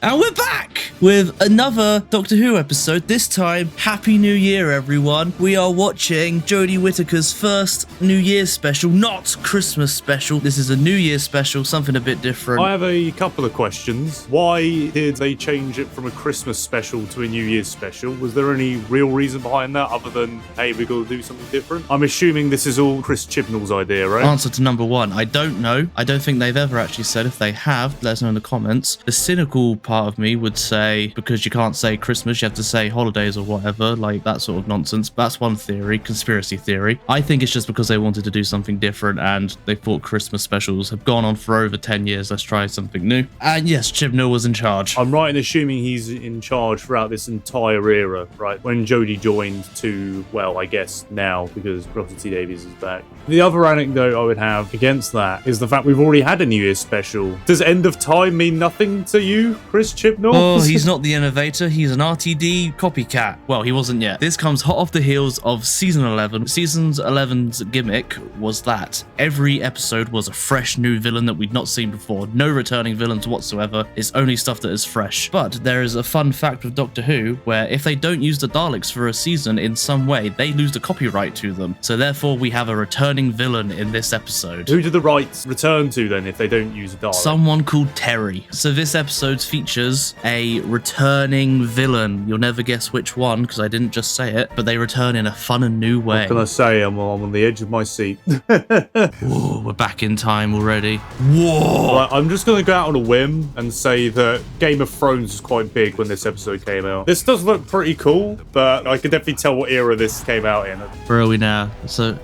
And we're back with another Doctor Who episode. This time, Happy New Year, everyone. We are watching Jodie Whittaker's first New Year's special, not Christmas special. This is a New Year's special, something a bit different. I have a couple of questions. Why did they change it from a Christmas special to a New Year's special? Was there any real reason behind that other than, hey, we've got to do something different? I'm assuming this is all Chris Chibnall's idea, right? Answer to number one, I don't know. I don't think they've ever actually said. If they have, let us know in the comments. The cynical part of me would say, because you can't say Christmas, you have to say holidays or whatever, like that sort of nonsense. That's one theory, conspiracy theory. I think it's just because they wanted to do something different and they thought Christmas specials have gone on for over 10 years. Let's try something new. And yes, Chibnall was in charge. I'm right in assuming he's in charge throughout this entire era, right? When Jodie joined to, well, I guess now, because Russell T Davies is back. The other anecdote I would have against that is the fact we've already had a New Year's special. Does End of Time mean nothing to you, Chris Chibnall? Oh, he's not the innovator. He's an RTD copycat. Well, he wasn't yet. This comes hot off the heels of Season 11. Season 11's gimmick was that every episode was a fresh new villain that we'd not seen before. No returning villains whatsoever. It's only stuff that is fresh. But there is a fun fact with Doctor Who where if they don't use the Daleks for a season in some way, they lose the copyright to them. So therefore, we have a returning villain in this episode. Who do the rights return to then if they don't use a Dalek? Someone called Terry. So this episode features a returning villain. You'll never guess which one because I didn't just say it, but they return in a fun and new way. What can I say? I'm on the edge of my seat. Whoa, we're back in time already. Whoa! Right, I'm just going to go out on a whim and say that Game of Thrones was quite big when this episode came out. This does look pretty cool, but I can definitely tell what era this came out in. Where are we now? So...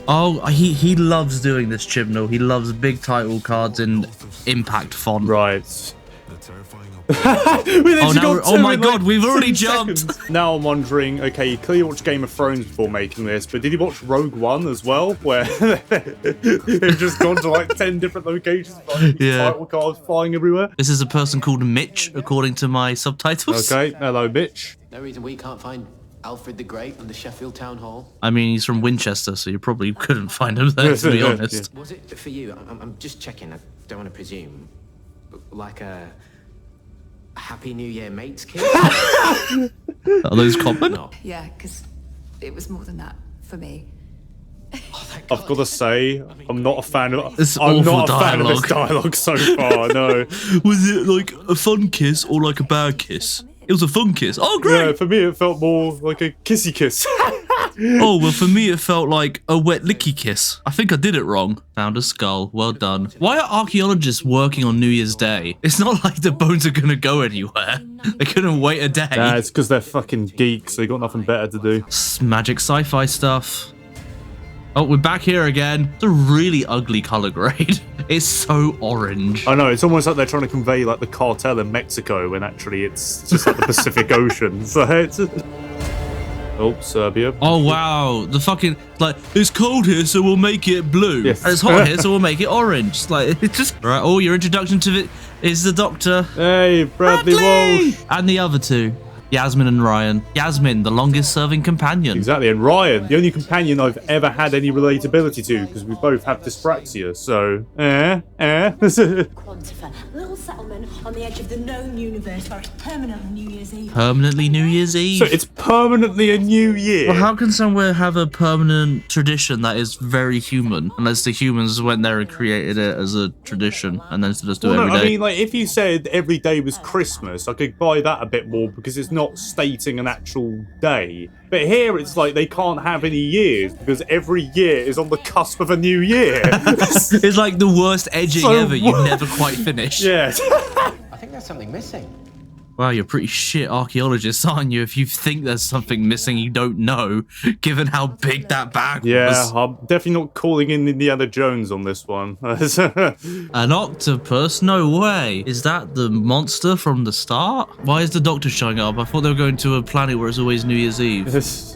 Oh, he loves doing this, Chibnall. He loves big title cards in impact font. Right. Oh my god, we've already jumped. Seconds. Now I'm wondering, okay, you clearly watched Game of Thrones before making this, but did you watch Rogue One as well? Where they've just gone to like 10 different locations, like title cards flying everywhere? This is a person called Mitch, according to my subtitles. Okay, hello, Mitch. No reason we can't find Alfred the Great on the Sheffield Town Hall. I mean, he's from Winchester, so you probably couldn't find him there, to be honest. Was it for you? I'm just checking. I don't want to presume. Like a Happy New Year mates kid? Are those common? No. Yeah, because it was more than that for me. I've got to say, I'm not a fan of. This I'm not a awful fan of this dialogue so far. No. Was it like a fun kiss or like a bad kiss? It was a fun kiss. Oh, great! Yeah, for me it felt more like a kissy kiss. Oh, well, for me it felt like a wet licky kiss. I think I did it wrong. Found a skull. Well done. Why are archaeologists working on New Year's Day? It's not like the bones are gonna go anywhere. They couldn't wait a day. Nah, it's because they're fucking geeks. They got nothing better to do. It's magic sci-fi stuff. Oh, we're back here again. It's a really ugly color grade. It's so orange. I know, it's almost like they're trying to convey like the cartel in Mexico when actually it's just like the Pacific Ocean. So it's oh, Serbia. Oh wow, the fucking like it's cold here, so we'll make it blue. Yes. And it's hot here, so we'll make it orange. Like it's just right. Oh, your introduction to it is the Doctor. Hey, Bradley Walsh. And the other two. Yasmin and Ryan. Yasmin, the longest serving companion. Exactly, and Ryan, the only companion I've ever had any relatability to, because we both have dyspraxia, so, Quantifer, a little settlement on the edge of the known universe where it's permanently New Year's Eve. Permanently New Year's Eve. So it's permanently a new year. Well, how can somewhere have a permanent tradition that is very human, unless the humans went there and created it as a tradition, and then just do it every day? I mean, like, if you said every day was Christmas, I could buy that a bit more because it's not stating an actual day. But here it's like they can't have any years because every year is on the cusp of a new year. It's like the worst edging ever. You never quite finish. Yeah. I think there's something missing. Wow, you're pretty shit archaeologists, aren't you? If you think there's something missing you don't know, given how big that bag Yeah, was. I'm definitely not calling in Indiana Jones on this one. An octopus? No way. Is that the monster from the start? Why is the Doctor showing up? I thought they were going to a planet where it's always New Year's Eve.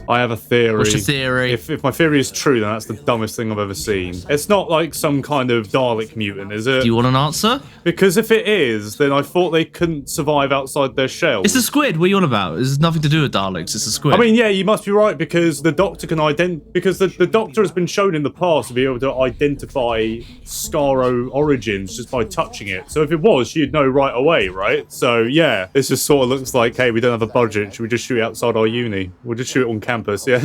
I have a theory. What's your theory? If my theory is true, then that's the dumbest thing I've ever seen. It's not like some kind of Dalek mutant, is it? Do you want an answer? Because if it is, then I thought they couldn't survive outside inside their shells. It's a squid. What are you on about? It's nothing to do with Daleks. It's a squid. I mean, yeah, you must be right because the Doctor can because the Doctor has been shown in the past to be able to identify Skaro origins just by touching it. So if it was, she'd know right away, right? So yeah, this just sort of looks like, hey, we don't have a budget. Should we just shoot it outside our uni? We'll just shoot it on campus. Yeah.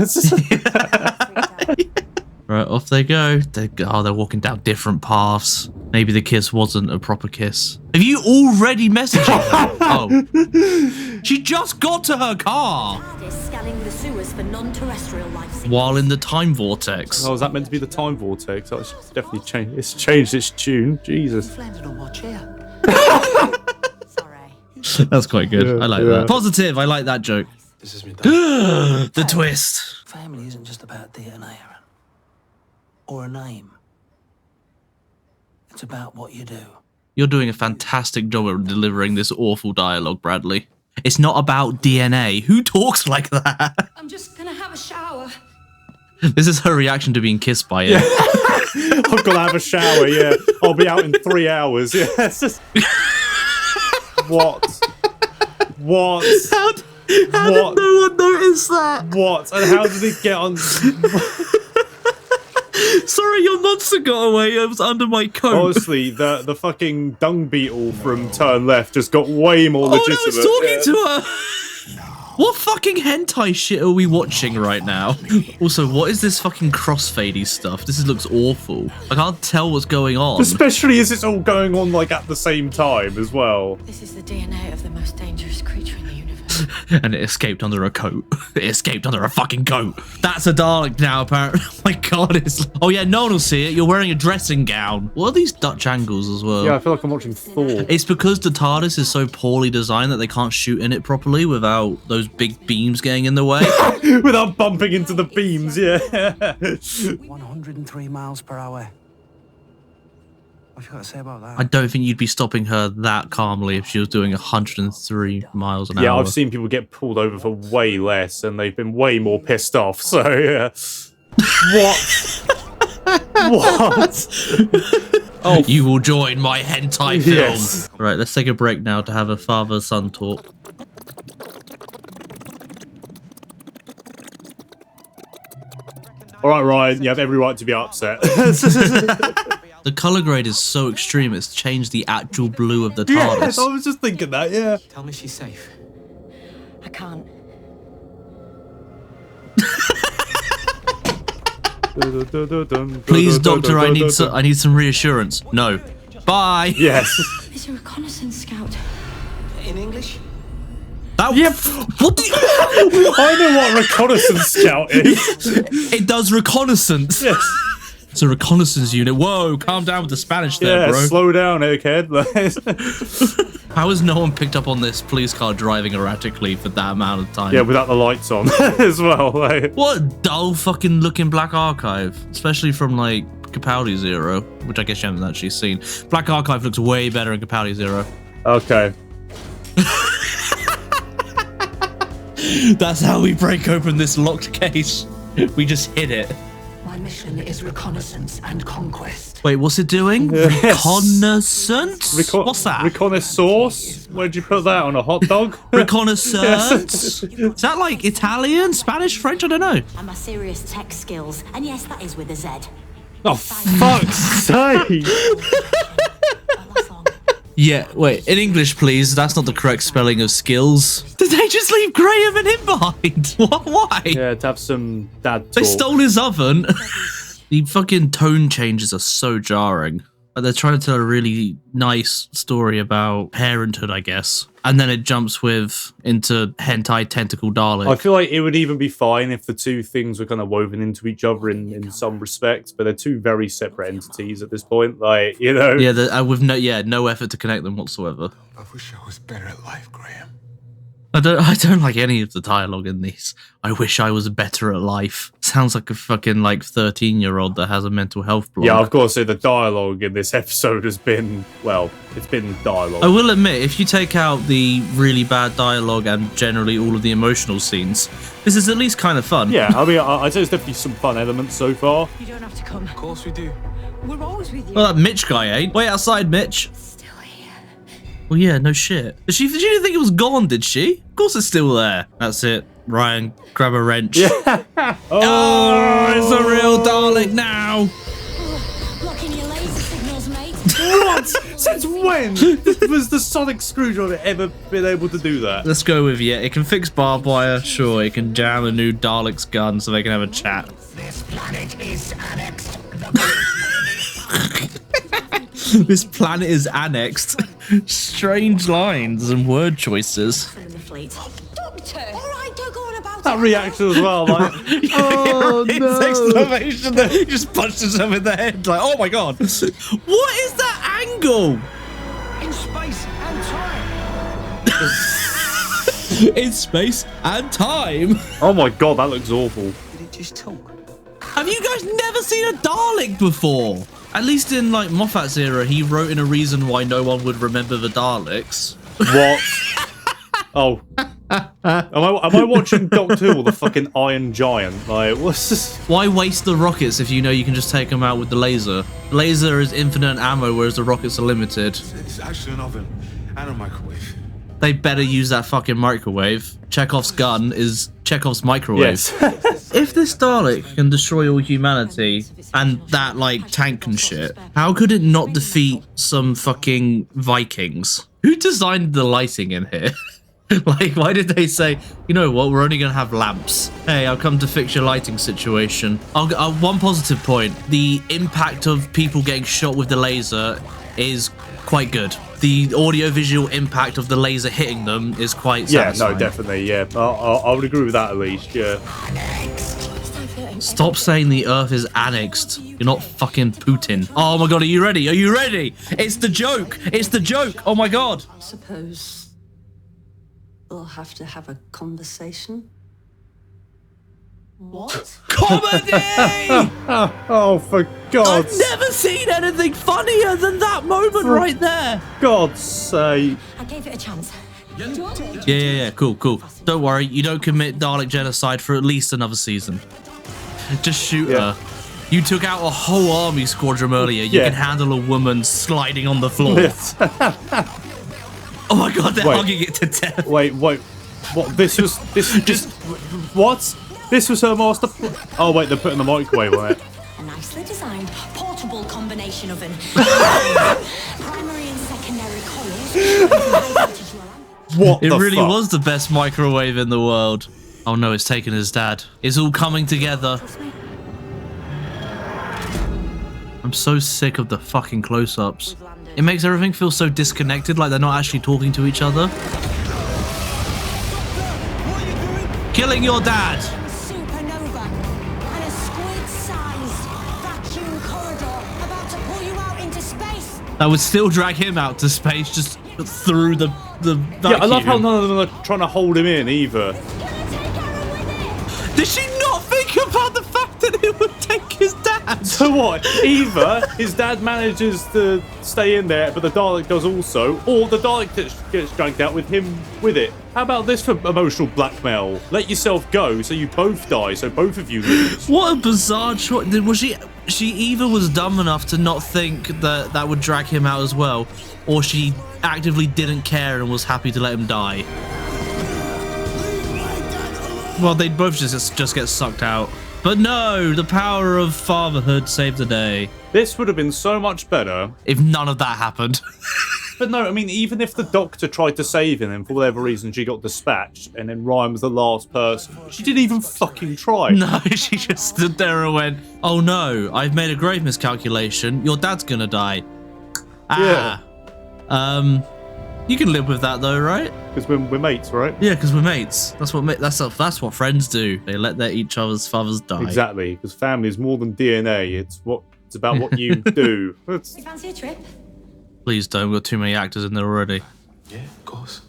Right, off they go. They're walking down different paths. Maybe the kiss wasn't a proper kiss. Have you already messaged her? Oh. She just got to her car Is scanning the sewers for non-terrestrial life. while in the time vortex. Oh, is that meant to be the time vortex? Oh, it's definitely changed. It's changed its tune. Jesus. Landed on watch here. Sorry. That's quite good. Yeah, I like yeah. that. Positive. I like that joke. This is me. The twist. Family isn't just about DNA, Aaron. Or a name. It's about what you do. You're doing a fantastic job of delivering this awful dialogue, Bradley. It's not about DNA. Who talks like that? I'm just gonna have a shower. This is her reaction to being kissed by it. I've got to have a shower. Yeah, I'll be out in 3 hours. Yeah, it's just what? How did no one notice that? What? And how did it get on? Sorry, your monster got away. It was under my coat. Honestly, the fucking dung beetle from Turn Left just got way more legitimate. Oh, no, it's talking to her. What fucking hentai shit are we watching right now? Also, what is this fucking crossfadey stuff? This looks awful. I can't tell what's going on. Especially as it's all going on like at the same time as well. This is the DNA of the most dangerous creature in the universe. And it escaped under a coat. It escaped under a fucking coat. That's a Dalek now, apparently. Oh my god, it's... Oh yeah, no one will see it. You're wearing a dressing gown. What are these Dutch angles as well? Yeah, I feel like I'm watching Thor. It's because the TARDIS is so poorly designed that they can't shoot in it properly without those big beams getting in the way. Without bumping into the beams, yeah. 103 miles per hour. What you got to say about that? I don't think you'd be stopping her that calmly if she was doing 103 miles an hour. Yeah, I've seen people get pulled over for way less, and they've been way more pissed off. So yeah. What? What? Oh, you will join my hentai film. Yes. Right, let's take a break now to have a father-son talk. All right, Ryan, you have every right to be upset. The color grade is so extreme, it's changed the actual blue of the Yes, TARDIS. I was just thinking that, yeah. Tell me she's safe. I can't. Please, Doctor, I need some reassurance. No. Bye. Yes. It's a reconnaissance scout. In English? That, Yep. What do you... I know what reconnaissance scout is. It does reconnaissance. Yes. It's a reconnaissance unit. Whoa, calm down with the Spanish there, Yeah, bro. slow down, egghead. How has no one picked up on this police car driving erratically for that amount of time? Yeah, without the lights on as well. Like. What a dull fucking looking Black Archive. Especially from, like, Capaldi Zero, which I guess you haven't actually seen. Black Archive looks way better in Capaldi Zero. Okay. That's how we break open this locked case. We just hit it. My mission is reconnaissance and conquest. Wait, what's it doing? Yes. Reconnaissance? What's that? Reconnaissance? Where'd you put that on a hot dog? Reconnaissance? Is that like Italian, Spanish, French? I don't know. And my serious tech skills. And yes, that is with a Z. Oh, fuck's sake! Last song. Yeah, wait, in English, please. That's not the correct spelling of skills. Did they just leave Graham and him behind? What? Why? Yeah, to have some dad talk. They stole his oven. The fucking tone changes are so jarring. Like they're trying to tell a really nice story about parenthood, I guess. And then it jumps into hentai tentacle Dalek. I feel like it would even be fine if the two things were kind of woven into each other in some respects, but they're two very separate entities at this point. Like, you know. Yeah, with no effort to connect them whatsoever. I wish I was better at life, Graham. I don't like any of the dialogue in these. I wish I was better at life. Sounds like a fucking 13-year-old that has a mental health block. Yeah, I've got to say the dialogue in this episode has been, well, it's been dialogue. I will admit, if you take out the really bad dialogue and generally all of the emotional scenes, this is at least kind of fun. Yeah, I mean, I'd say there's definitely some fun elements so far. You don't have to come. Of course we do. We're always with you. Well, that Mitch guy ain't. Wait outside, Mitch. Still here. Well, yeah, no shit. She didn't think it was gone, did she? Of course it's still there. That's it. Ryan, grab a wrench. Yeah. Oh, it's a real Dalek now. Blocking your laser signals, mate. What? Since when was the sonic screwdriver ever been able to do that? Let's go with yeah. It can fix barbed wire. Sure, it can jam a new Dalek's gun so they can have a chat. This planet is annexed. This planet is annexed. Strange lines and word choices. In the fleet. Doctor! Alright, don't go on about That it. reaction as well, like, oh His no. exclamation there. He just punched himself in the head. Like, oh my god. What is that angle? In space and time. In space and time. Oh my god, that looks awful. Did it just talk? Have you guys never seen a Dalek before? At least in like Moffat's era, he wrote in a reason why no one would remember the Daleks. What? Oh. Am I watching Doctor Who or the fucking Iron Giant? Like, what's this? Why waste the rockets if you know you can just take them out with the laser? The laser is infinite ammo, whereas the rockets are limited. It's actually an oven and a microwave. They better use that fucking microwave. Chekhov's gun is Chekhov's microwave. Yes. If this Dalek can destroy all humanity and that, like, tank and shit, how could it not defeat some fucking Vikings? Who designed the lighting in here? Like, why did they say, you know what, we're only going to have lamps. Hey, I'll come to fix your lighting situation. One positive point, the impact of people getting shot with the laser is quite good. The audio-visual impact of the laser hitting them is quite satisfying. No, definitely, yeah. I would agree with that at least, yeah. Stop saying the Earth is annexed. You're not fucking Putin. Oh my god, are you ready? Are you ready? It's the joke. It's the joke. Oh my god. I suppose we'll have to have a conversation. What? Comedy! Oh, for God's I've never seen anything funnier than that moment right there. God's sake. I gave it a chance. Yeah. Cool. Don't worry. You don't commit Dalek genocide for at least another season. Just shoot her. You took out a whole army squadron earlier. You can handle a woman sliding on the floor. Oh my god, they're hugging it to death. Wait. What? This what? This was her master. Oh wait, they're putting the microwave on it. A nicely designed portable combination oven. Primary and secondary coils. What? It the really fuck? was the best microwave in the world. Oh no, it's taken his dad. It's all coming together. I'm so sick of the fucking close-ups. It makes everything feel so disconnected, like they're not actually talking to each other. Killing your dad! Supernova and a squid-sized vacuum corridor about to pull you out into space. That would still drag him out to space, just through the vacuum. Yeah, I love how none of them are trying to hold him in either. Did she not think about the fact that it would take his dad? So what? Either his dad manages to stay in there, but the Dalek does also, or the Dalek gets dragged out with him with it. How about this for emotional blackmail? Let yourself go so you both die, so both of you lose. What a bizarre choice. Was she either was dumb enough to not think that that would drag him out as well, or she actively didn't care and was happy to let him die. Well, they'd both just get sucked out. But no, the power of fatherhood saved the day. This would have been so much better if none of that happened. But no, I mean, even if the Doctor tried to save him and for whatever reason she got dispatched and then Ryan was the last person, she didn't even fucking try. No, she just stood there and went, oh no, I've made a grave miscalculation. Your dad's gonna die. Ah. Yeah. You can live with that though, right? Because we're mates, right? Yeah, because we're mates. That's what friends do. They let each other's fathers die. Exactly, because family is more than DNA. It's about what you do. You fancy a trip? Please don't. We've got too many actors in there already. Yeah, of course.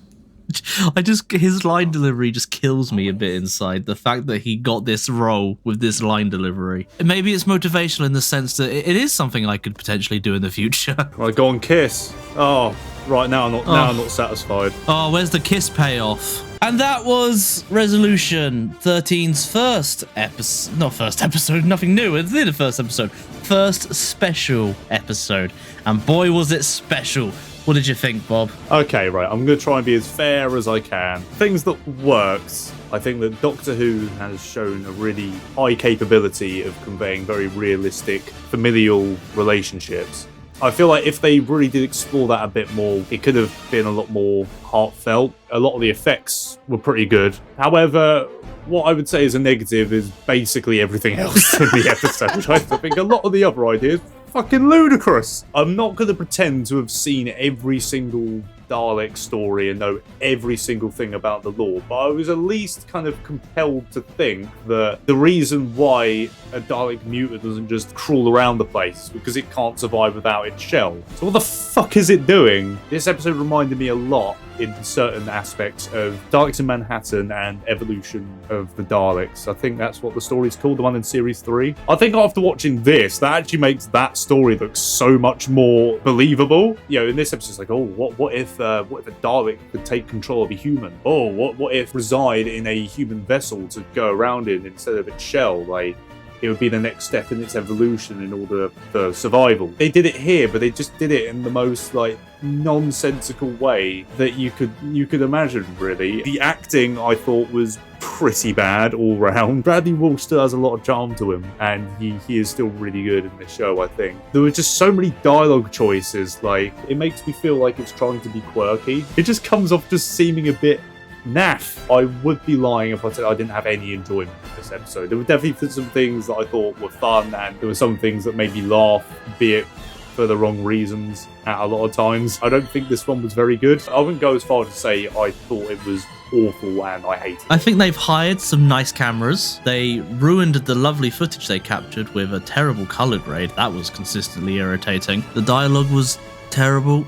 His line delivery just kills me a bit inside. The fact that he got this role with this line delivery. Maybe it's motivational in the sense that it is something I could potentially do in the future. Right, go on, kiss. Oh, right now I'm not satisfied. Oh, where's the kiss payoff? And that was Resolution 13's first episode. Not first episode, nothing new. It's the first episode. First special episode. And boy, was it special. What did you think, Bob? Okay, right. I'm going to try and be as fair as I can. Things that works. I think that Doctor Who has shown a really high capability of conveying very realistic familial relationships. I feel like if they really did explore that a bit more, it could have been a lot more heartfelt. A lot of the effects were pretty good. However, what I would say is a negative is basically everything else in the episode. I think a lot of the other ideas fucking ludicrous. I'm not going to pretend to have seen every single Dalek story and know every single thing about the lore, but I was at least kind of compelled to think that the reason why a Dalek mutant doesn't just crawl around the place is because it can't survive without its shell. So what the fuck is it doing? This episode reminded me a lot in certain aspects of Daleks in Manhattan and Evolution of the Daleks. I think that's what the story's called, the one in Series 3. I think after watching this, that actually makes that story look so much more believable. You know, in this episode, it's like, oh, what if a Dalek could take control of a human? Oh, what if reside in a human vessel to go around in instead of its shell? Like, it would be the next step in its evolution in order for survival. They did it here, but they just did it in the most like nonsensical way that you could imagine, really. The acting, I thought, was pretty bad all round. Bradley Walsh still has a lot of charm to him, and he is still really good in this show, I think. There were just so many dialogue choices, like, it makes me feel like it's trying to be quirky. It just comes off just seeming a bit naff. I would be lying if I said I didn't have any enjoyment in this episode. There were definitely some things that I thought were fun, and there were some things that made me laugh, be it for the wrong reasons at a lot of times. I don't think this one was very good. I wouldn't go as far to say I thought it was awful and I hated it. I think they've hired some nice cameras. They ruined the lovely footage they captured with a terrible color grade. That was consistently irritating. The dialogue was terrible.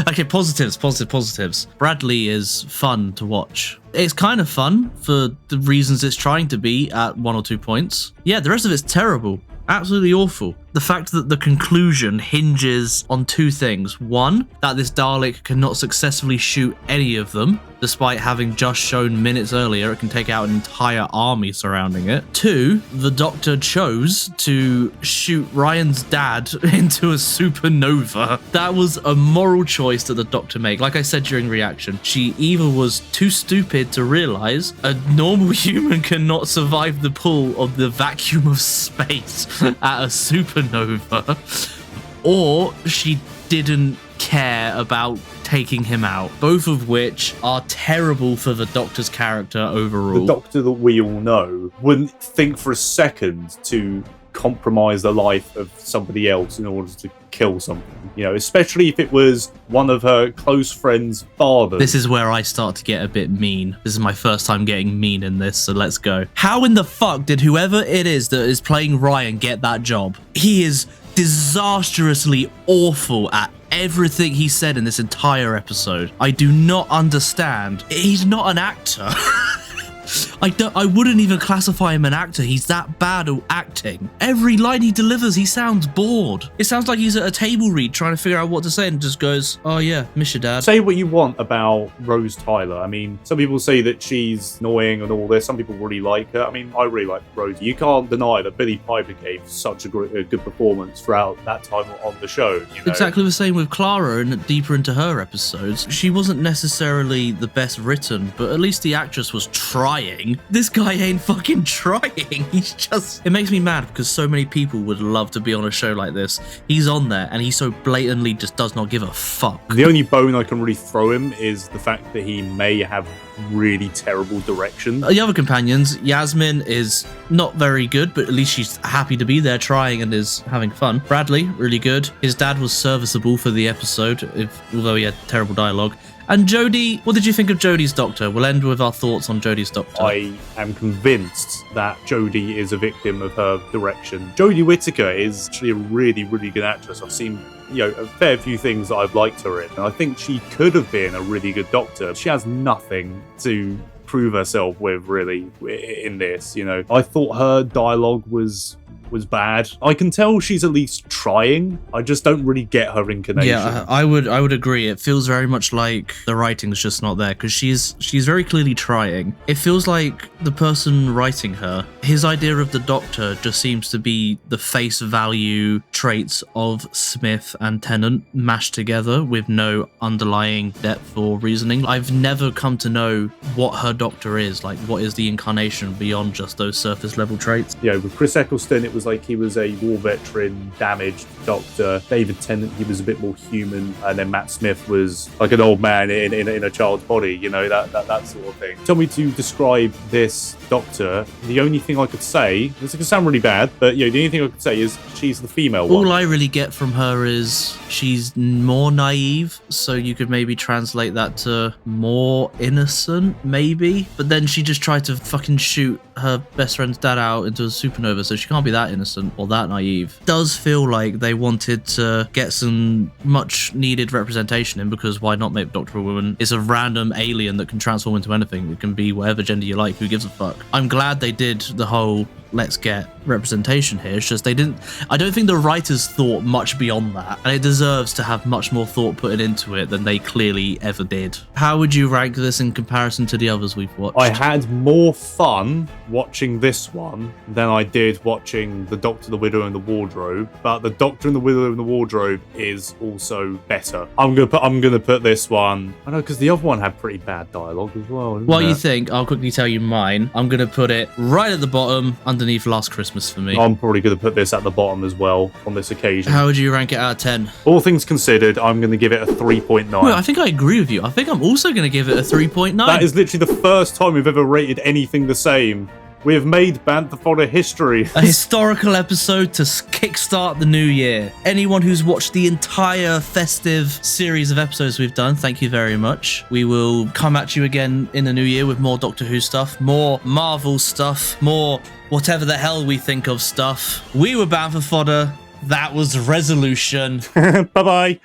Okay, positives. Bradley is fun to watch. It's kind of fun for the reasons it's trying to be at 1 or 2 points. Yeah, the rest of it's terrible. Absolutely awful. The fact that the conclusion hinges on 2 things. 1, that this Dalek cannot successfully shoot any of them, despite having just shown minutes earlier it can take out an entire army surrounding it. 2, the Doctor chose to shoot Ryan's dad into a supernova. That was a moral choice that the Doctor made. Like I said during reaction, she either was too stupid to realize a normal human cannot survive the pull of the vacuum of space at a supernova, or she didn't care about taking him out, both of which are terrible for the Doctor's character overall. The Doctor that we all know wouldn't think for a second to compromise the life of somebody else in order to kill something, you know, especially if it was one of her close friends' fathers. This is where I start to get a bit mean. This is my first time getting mean in this, so let's go. How in the fuck did whoever it is that is playing Ryan get that job? He is disastrously awful at everything he said in this entire episode. I do not understand. He's not an actor. I wouldn't even classify him an actor. He's that bad at acting. Every line he delivers, he sounds bored. It sounds like he's at a table read trying to figure out what to say and just goes, oh yeah, miss your dad. Say what you want about Rose Tyler. I mean, some people say that she's annoying and all this. Some people really like her. I mean, I really like Rose. You can't deny that Billie Piper gave such a good performance throughout that time on the show. You know? Exactly the same with Clara and deeper into her episodes. She wasn't necessarily the best written, but at least the actress was trying. This guy ain't fucking trying. He's just... It makes me mad because so many people would love to be on a show like this. He's on there and he so blatantly just does not give a fuck. The only bone I can really throw him is the fact that he may have really terrible direction. The other companions, Yasmin is not very good, but at least she's happy to be there trying and is having fun. Bradley, really good. His dad was serviceable for the episode, although he had terrible dialogue. And Jodie, what did you think of Jodie's Doctor? We'll end with our thoughts on Jodie's Doctor. I am convinced that Jodie is a victim of her direction. Jodie Whittaker is actually a really, really good actress. I've seen, you know, a fair few things that I've liked her in. And I think she could have been a really good Doctor. She has nothing to prove herself with, really, in this, you know. I thought her dialogue was bad. I can tell she's at least trying. I just don't really get her incarnation. Yeah, I would agree. It feels very much like the writing's just not there because she's very clearly trying. It feels like the person writing her, his idea of the Doctor just seems to be the face value traits of Smith and Tennant mashed together with no underlying depth or reasoning. I've never come to know what her Doctor is, like what is the incarnation beyond just those surface level traits. You know, with Chris Eccleston, it was like he was a war veteran, damaged Doctor. David Tennant, he was a bit more human, and then Matt Smith was like an old man in a child's body, you know, that sort of thing. Tell me to describe this Doctor. The only thing I could say, this could sound really bad, but you know, the only thing I could say is she's the female one. All I really get from her is she's more naive, so you could maybe translate that to more innocent, maybe. But then she just tried to fucking shoot her best friend's dad out into a supernova, so she can't be that innocent or that naive. Does feel like they wanted to get some much needed representation in, because why not make Doctor a woman? It's a random alien that can transform into anything. It can be whatever gender you like. Who gives a fuck? I'm glad they did the whole let's get representation here. It's just they didn't, I don't think the writers thought much beyond that, and it deserves to have much more thought put into it than they clearly ever did. How would you rank this in comparison to the others we've watched? I had more fun watching this one than I did watching The Doctor, the Widow and the Wardrobe, but The Doctor and the Widow and the Wardrobe is also better. I'm gonna put this one, I know, because the other one had pretty bad dialogue as well. What you think? I'll quickly tell you mine. I'm gonna put it right at the bottom underneath Last Christmas for me. I'm probably gonna put this at the bottom as well on this occasion. How would you rank it out of 10? All things considered, I'm gonna give it a 3.9. Well, I think I agree with you. I think I'm also gonna give it a 3.9. That is literally the first time we've ever rated anything the same. We have made Bantha Fodder history. A historical episode to kickstart the new year. Anyone who's watched the entire festive series of episodes we've done, thank you very much. We will come at you again in the new year with more Doctor Who stuff, more Marvel stuff, more whatever the hell we think of stuff. We were Bantha Fodder. That was Resolution. Bye-bye.